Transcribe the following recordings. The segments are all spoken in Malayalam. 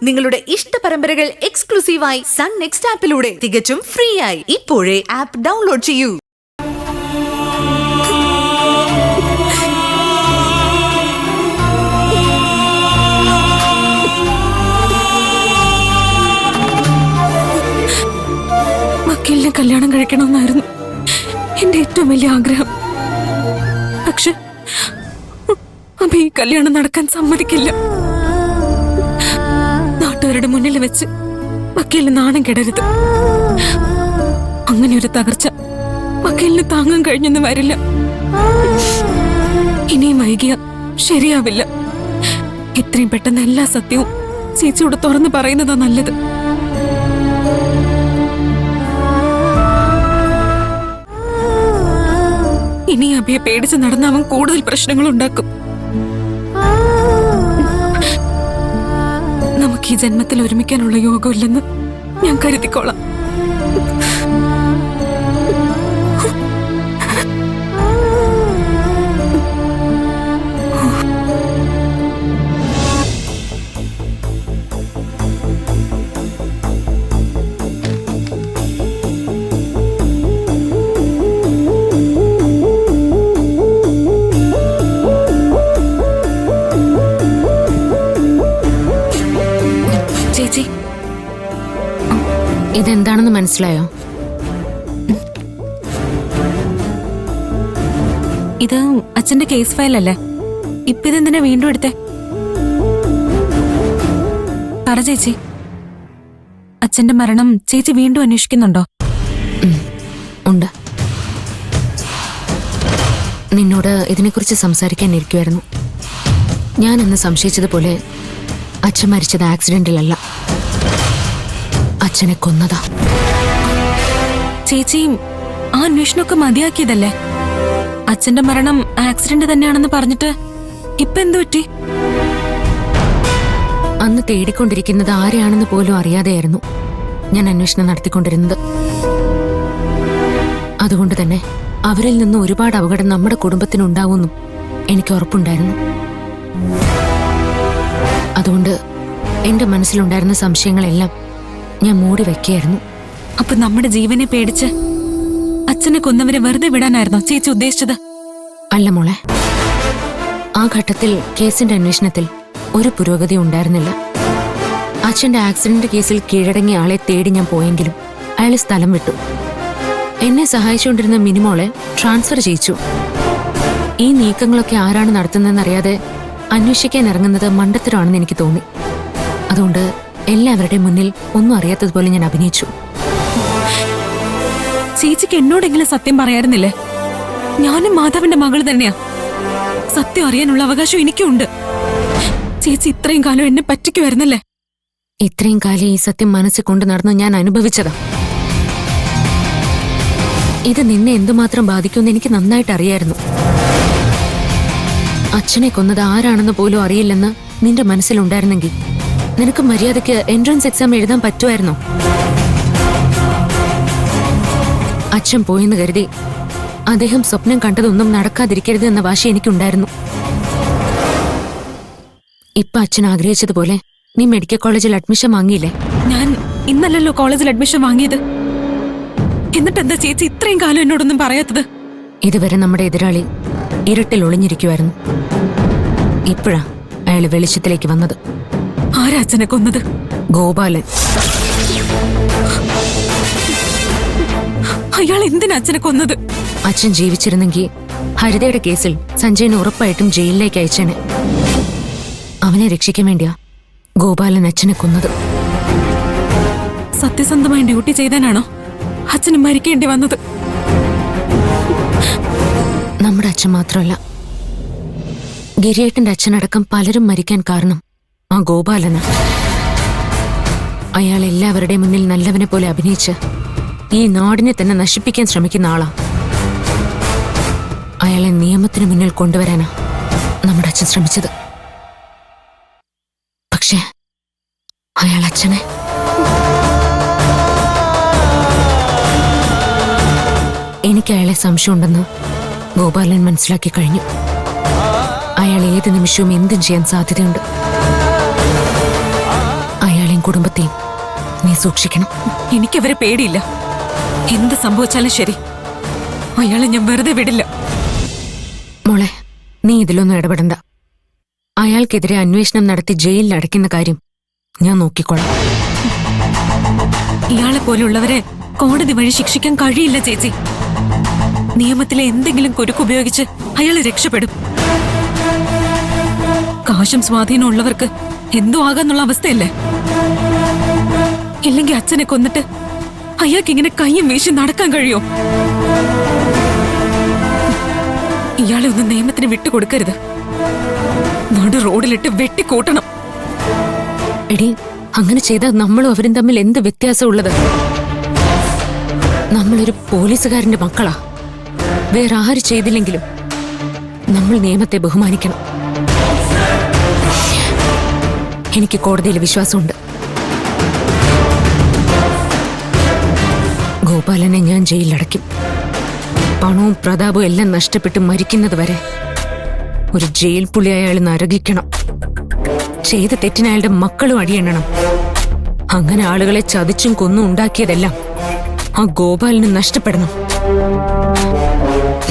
നിങ്ങളുടെ ഇഷ്ട പരമ്പരകൾ എക്സ്ക്ലൂസീവായി സൺ നെക്സ്റ്റ് ആപ്പിലൂടെ തികച്ചും ഫ്രീ ആയി ഇപ്പോഴേ ആപ്പ് ഡൗൺലോഡ് ചെയ്യൂ. വക്കീലിനെ കല്യാണം കഴിക്കണമെന്നായിരുന്നു എന്റെ ഏറ്റവും വലിയ ആഗ്രഹം. പക്ഷെ അഭി ഈ കല്യാണം നടക്കാൻ സമ്മതിക്കില്ല. നാട്ടുകാരുടെ മുന്നിൽ വെച്ച് വക്കീലിന് നാണം കെടരുത്. അങ്ങനെ ഒരു തകർച്ച വക്കീലിന് താങ്ങാൻ കഴിഞ്ഞെന്ന് വരില്ല. ഇനിയും വൈകിയ ശരിയാവില്ല. എത്രയും പെട്ടെന്ന് എല്ലാ സത്യവും ചേച്ചിയോട് തുറന്നു പറയുന്നതാ നല്ലത്. ഇനി അഭിയെ പേടിച്ച് നടന്ന അവൻ കൂടുതൽ പ്രശ്നങ്ങൾ ഉണ്ടാക്കും. നമുക്ക് ഈ ജന്മത്തിൽ ഒരുമിക്കാനുള്ള യോഗമില്ലെന്ന് ഞാൻ കരുതിക്കോളാം. ഇതെന്താണെന്ന് മനസ്സിലായോ? ഇത് അച്ഛന്റെ കേസ് ഫയൽ അല്ലേ? ഇപ്പൊ ഇതെന്തിനാ വീണ്ടും എടുത്തേ? പറ ചേച്ചി, അച്ഛന്റെ മരണം ചേച്ചി വീണ്ടും അന്വേഷിക്കുന്നുണ്ടോ? ഉണ്ട്. നിന്നോട് ഇതിനെക്കുറിച്ച് സംസാരിക്കാനിരിക്കുമായിരുന്നു. ഞാൻ അന്ന് സംശയിച്ചതുപോലെ അച്ഛൻ മരിച്ചത് ആക്സിഡന്റിലല്ല, അച്ഛനെ കൊന്നതാ. ചേച്ചിയും ആ അന്വേഷണമൊക്കെ മതിയാക്കിയതല്ലേ? അച്ഛന്റെ മരണം ആക്സിഡന്റ് തന്നെയാണെന്ന് പറഞ്ഞിട്ട് ഇപ്പൊ എന്തു പറ്റി? അന്ന് തേടിക്കൊണ്ടിരിക്കുന്നത് ആരെയാണെന്ന് പോലും അറിയാതെയായിരുന്നു ഞാൻ അന്വേഷണം നടത്തിക്കൊണ്ടിരുന്നത്. അതുകൊണ്ട് തന്നെ അവരിൽ നിന്ന് ഒരുപാട് അപകടം നമ്മുടെ കുടുംബത്തിനുണ്ടാവുമെന്നും എനിക്ക് ഉറപ്പുണ്ടായിരുന്നു. അതുകൊണ്ട് എന്റെ മനസ്സിലുണ്ടായിരുന്ന സംശയങ്ങളെല്ലാം ഞാൻ മൂടി വെക്കുകയായിരുന്നു. അപ്പൊ നമ്മുടെ ജീവനെ പേടിച്ച് അച്ഛനെ കൊന്നവരെ വെറുതെ വിടാനായിരുന്നോ ചേച്ചി ഉദ്ദേശിച്ചത്? അല്ല മോളെ, ആ ഘട്ടത്തിൽ കേസിന്റെ അന്വേഷണത്തിൽ ഒരു പുരോഗതി ഉണ്ടായിരുന്നില്ല. അച്ഛന്റെ ആക്സിഡന്റ് കേസിൽ കീഴടങ്ങിയ ആളെ തേടി ഞാൻ പോയെങ്കിലും അയാൾ സ്ഥലം വിട്ടു. എന്നെ സഹായിച്ചുകൊണ്ടിരുന്ന മിനിമോളെ ട്രാൻസ്ഫർ ചെയ്യിച്ചു. ഈ നീക്കങ്ങളൊക്കെ ആരാണ് നടത്തുന്നതെന്നറിയാതെ അന്വേഷിക്കാൻ ഇറങ്ങുന്നത് മണ്ടത്തരമാണെന്ന് എനിക്ക് തോന്നി. അതുകൊണ്ട് എല്ലാവരുടെയും മുന്നിൽ ഒന്നും അറിയാത്തതുപോലെ ഞാൻ അഭിനയിച്ചു. ചേച്ചിക്ക് എന്നോടെങ്കിലും സത്യം പറയാറുന്നില്ലേ? ഞാനും മാധവന്റെ മകൾ തന്നെയാ. സത്യം അറിയാനുള്ള അവകാശം എനിക്കുണ്ട്. ചേച്ചി ഇത്രയും കാലം എന്നെ പറ്റിക്കുമായിരുന്നല്ലേ? ഇത്രയും കാലം ഈ സത്യം മനസ്സിൽ കൊണ്ട് നടന്ന് ഞാൻ അനുഭവിച്ചതാ. ഇത് നിന്നെ എന്തുമാത്രം ബാധിക്കുമെന്ന് എനിക്ക് നന്നായിട്ട് അറിയായിരുന്നു. അച്ഛനെ കൊന്നത് ആരാണെന്ന് പോലും അറിയില്ലെന്ന് നിന്റെ മനസ്സിലുണ്ടായിരുന്നെങ്കിൽ നിനക്ക് മര്യാദയ്ക്ക് എൻട്രൻസ് എക്സാം എഴുതാൻ പറ്റുമായിരുന്നോ? അച്ഛൻ പോയെന്ന് കരുതി അദ്ദേഹം സ്വപ്നം കണ്ടതൊന്നും നടക്കാതിരിക്കരുത് എന്ന വാശി എനിക്കുണ്ടായിരുന്നു. ഇപ്പൊ അച്ഛൻ ആഗ്രഹിച്ചതുപോലെ നീ മെഡിക്കൽ കോളേജിൽ അഡ്മിഷൻ വാങ്ങിയില്ലേ? ഞാൻ ഇന്നല്ലല്ലോ കോളേജിൽ അഡ്മിഷൻ വാങ്ങിയത്. എന്നിട്ടെന്താ ചേച്ചി ഇത്രയും കാലം എന്നോടൊന്നും പറയാത്തത്? ഇതുവരെ നമ്മുടെ എതിരാളി ഇരുട്ടിൽ ഒളിഞ്ഞിരിക്കുമായിരുന്നു. ഇപ്പോഴാ അയാൾ വെളിച്ചത്തിലേക്ക് വന്നത്. ആരാ അച്ഛനെ കൊന്നത്? ഗോപാലൻ. അയാൾ എന്തിനാ അച്ഛനെ കൊന്നത്? അച്ഛൻ ജീവിച്ചിരുന്നെങ്കിൽ ഹരിതയുടെ കേസിൽ സഞ്ജയനെ ഉറപ്പായിട്ടും ജയിലിലേക്ക് അയച്ചേനെ. അവനെ രക്ഷിക്കാൻ വേണ്ടിയാ ഗോപാലൻ അച്ഛനെ കൊന്നത്. സത്യസന്ധമായി ഡ്യൂട്ടി ചെയ്താനാണോ അച്ഛന് മരിക്കേണ്ടി വന്നത്? നമ്മുടെ അച്ഛൻ മാത്രമല്ല, ഗിരിയേട്ടന്റെ അച്ഛനടക്കം പലരും മരിക്കാൻ കാരണം ആ ഗോപാലന. അയാൾ എല്ലാവരുടെയും മുന്നിൽ നല്ലവനെ പോലെ അഭിനയിച്ച് ഈ നാടിനെ തന്നെ നശിപ്പിക്കാൻ ശ്രമിക്കുന്ന ആളാ. അയാളെ നിയമത്തിന് മുന്നിൽ കൊണ്ടുവരാനാ നമ്മുടെ അച്ഛൻ ശ്രമിച്ചത്. പക്ഷേ അയാൾ അച്ഛനെ എനിക്ക് അയാളെ സംശയമുണ്ടെന്ന് ഗോപാലൻ മനസ്സിലാക്കി കഴിഞ്ഞു. അയാൾ ഏത് നിമിഷവും എന്തും ചെയ്യാൻ സാധ്യതയുണ്ട്. അയാൾ കുടുംബത്തെയും നീ സൂക്ഷിക്കണം. എനിക്കവരെ പേടിയില്ല. എന്ത് സംഭവിച്ചാലും ശരി, അയാളെ ഞാൻ വെറുതെ വിടില്ല. മോളെ, നീ ഇതിലൊന്നും ഇടപെടണ്ട. അയാൾക്കെതിരെ അന്വേഷണം നടത്തി ജയിലിൽ അടയ്ക്കുന്ന കാര്യം ഞാൻ നോക്കിക്കോളാം. ഇയാളെ പോലുള്ളവരെ കോടതി വഴി ശിക്ഷിക്കാൻ കഴിയില്ല ചേച്ചി. നിയമത്തിലെ എന്തെങ്കിലും കുരുക്കുപയോഗിച്ച് അയാൾ രക്ഷപ്പെടും. കാശും സ്വാധീനം ഉള്ളവർക്ക് എന്തോ ആകാന്നുള്ള അവസ്ഥയല്ലേ. ഇല്ലെങ്കിൽ അച്ഛനെ കൊന്നിട്ട് അയാൾക്ക് ഇങ്ങനെ കയ്യും വീശി നടക്കാൻ കഴിയോ? ഇയാളെ ഒന്നും നിയമത്തിന് വിട്ടുകൊടുക്കരുത്. നടു റോഡിലിട്ട് വെട്ടിക്കൂട്ടണം. എടി, അങ്ങനെ ചെയ്താൽ നമ്മളും അവരും തമ്മിൽ എന്ത് വ്യത്യാസമുള്ളത്? നമ്മളൊരു പോലീസുകാരന്റെ മക്കളാ. വേറെ ആര് ചെയ്തില്ലെങ്കിലും നമ്മൾ നിയമത്തെ ബഹുമാനിക്കണം. എനിക്ക് കോടതിയിൽ വിശ്വാസമുണ്ട്. ഗോപാലനെ ഞാൻ ജയിലിലടയ്ക്കും. പണവും പ്രതാപവും എല്ലാം നഷ്ടപ്പെട്ട് മരിക്കുന്നത് വരെ ഒരു ജയിൽ പുള്ളി അയാൾ നരകിക്കണം. ചെയ്ത തെറ്റിന് അയാളുടെ മക്കളും അടിയെണ്ണണം. അങ്ങനെ ആളുകളെ ചതിച്ചും കൊന്നും ഉണ്ടാക്കിയതെല്ലാം ആ ഗോപാലിന് നഷ്ടപ്പെടണം.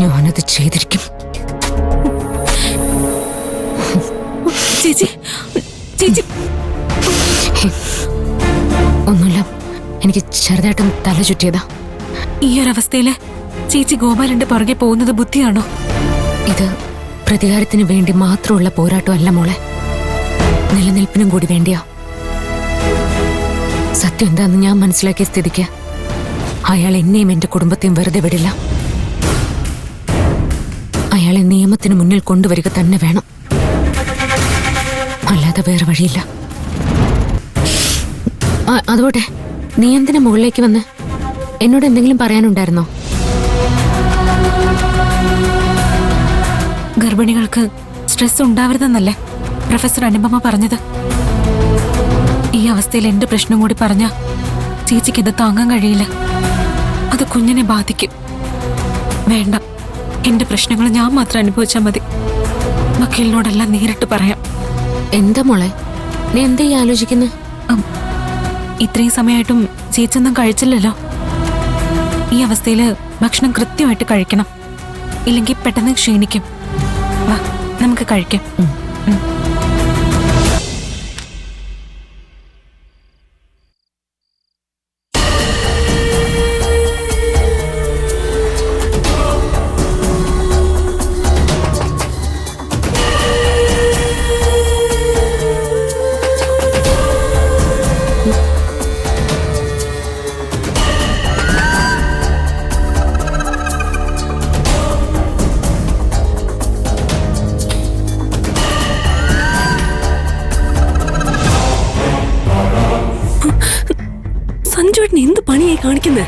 ഞാനത് ചെയ്തിരിക്കും. ചേച്ചി, ചേച്ചി, ഒന്നുമില്ല, എനിക്ക് ചെറുതായിട്ടും തല ചുറ്റിയതാ. ഈ ഒരവസ്ഥയില് ചേച്ചി ഗോപാലന്റെ പുറകെ പോകുന്നത് ബുദ്ധിയാണോ? ഇത് പ്രതികാരത്തിന് വേണ്ടി മാത്രമുള്ള പോരാട്ടമല്ല മോളെ, നിലനിൽപ്പിനും കൂടി വേണ്ടിയാ. സത്യം എന്താന്ന് ഞാൻ മനസ്സിലാക്കിയ സ്ഥിതിക്ക് അയാൾ എന്നെയും എന്റെ കുടുംബത്തെയും വെറുതെ വിടില്ല. അയാളെ നിയമത്തിന് മുന്നിൽ കൊണ്ടുവരിക തന്നെ വേണം. അല്ലാതെ വേറെ വഴിയില്ല. അതുപോട്ടെ, നീ എന്തിനാ മുകളിലേക്ക് വന്ന്? എന്നോട് എന്തെങ്കിലും പറയാനുണ്ടായിരുന്നോ? ഗർഭിണികൾക്ക് സ്ട്രെസ് ഉണ്ടാവരുതെന്നല്ലേ പ്രൊഫസർ അനുപമ പറഞ്ഞത്? ഈ അവസ്ഥയിൽ എന്റെ പ്രശ്നം കൂടി പറഞ്ഞ ചേച്ചിക്ക് ഇത് താങ്ങാൻ കഴിയില്ല. അത് കുഞ്ഞിനെ ബാധിക്കും. വേണ്ട, എന്റെ പ്രശ്നങ്ങൾ ഞാൻ മാത്രം അനുഭവിച്ചാൽ മതി. വക്കീലിനോടെല്ലാം നേരിട്ട് പറയാം. എന്താ മോളെ, നീ എന്താ ഈ ആലോചിക്കുന്നത്? ഇത്രയും സമയമായിട്ടും ചേച്ചൊന്നും കഴിച്ചില്ലല്ലോ. ഈ അവസ്ഥയില് ഭക്ഷണം കൃത്യമായിട്ട് കഴിക്കണം. ഇല്ലെങ്കിൽ പെട്ടെന്ന് ക്ഷീണിക്കും. വാ, നമുക്ക് കഴിക്കാം. സഞ്ജുവേട്ടൻ എന്ത് പണിയായി കാണിക്കുന്നത്?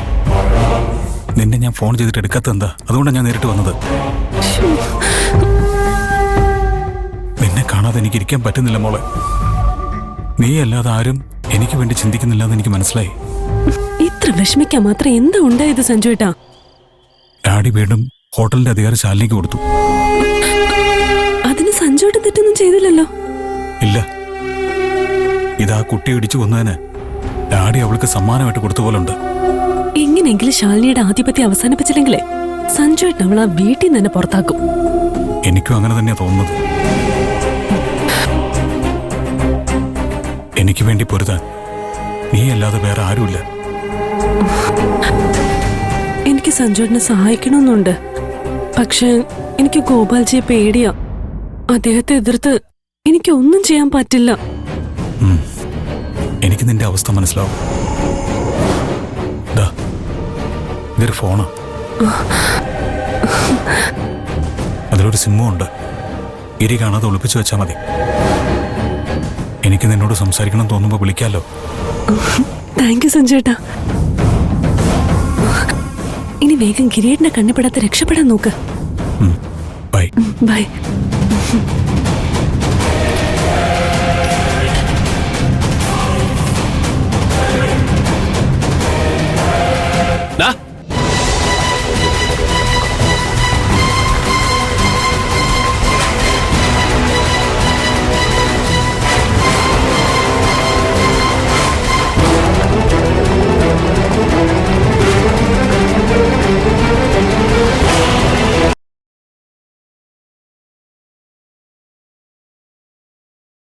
നിന്നെ ഞാൻ ഫോൺ ചെയ്തിട്ട് എടുക്കാത്ത എന്താ? അതുകൊണ്ടാണ് ഞാൻ നേരിട്ട് വന്നത്. നിന്നെ കാണാതെ എനിക്ക് ഇരിക്കാൻ പറ്റുന്നില്ല മോളെ. നീ അല്ലാതെ ആരും എനിക്ക് വേണ്ടി ചിന്തിക്കുന്നില്ല എന്ന് എനിക്ക് മനസ്സിലായി. ഇത്ര വിഷമിക്കാൻ മാത്രം എന്താ ഉണ്ടായത് സഞ്ജുവേട്ടാ? ഡാഡി വീണ്ടും ഹോട്ടലിന്റെ അധികാരശാലിനിക്ക് കൊടുത്തു. അതിന് സഞ്ജുവേട്ടൻ തെറ്റൊന്നും ചെയ്തില്ലല്ലോ. ഇല്ല, ഇതാ കുട്ടി ഇടിച്ചു കൊന്നതിന് ഡാഡി അവൾക്ക് സമ്മാനമായിട്ട് കൊടുത്ത പോലുണ്ട്. എങ്ങനെയെങ്കിലും ശാലിനിയുടെ ആധിപത്യം അവസാനിപ്പിച്ചില്ലെങ്കിലേ സഞ്ജുവേട്ടൻ അവൾ ആ വീട്ടിൽ നിന്ന് തന്നെ പുറത്താക്കും. എനിക്കും അങ്ങനെ തന്നെയാ തോന്നുന്നത്. എനിക്ക് വേണ്ടി പൊരുതാൻ നീ അല്ലാതെ വേറെ ആരുമില്ല. എനിക്ക് സഞ്ജുവേട്ടനെ സഹായിക്കണമെന്നുണ്ട്. പക്ഷെ എനിക്ക് ഗോപാൽജിയെ പേടിയാ. അദ്ദേഹത്തെ എതിർത്ത് എനിക്ക് ഒന്നും ചെയ്യാൻ പറ്റില്ല. എനിക്ക് നിന്റെ അവസ്ഥ മനസ്സിലാവും. ഇതൊരു ഫോണാ, അതിലൊരു സിമ്മും ഉണ്ട്. ഇരി കാണാതെ ഒളിപ്പിച്ചു വെച്ചാൽ മതി. എനിക്ക് നിന്നോട് സംസാരിക്കണം തോന്നുമ്പോ വിളിക്കാലോ. Thank you സഞ്ജുവേട്ടാ. ഇനി വേഗം കിരീടിനെ കണ്ണിപ്പെടാതെ രക്ഷപ്പെടാൻ നോക്ക്. ബൈ. ബൈ.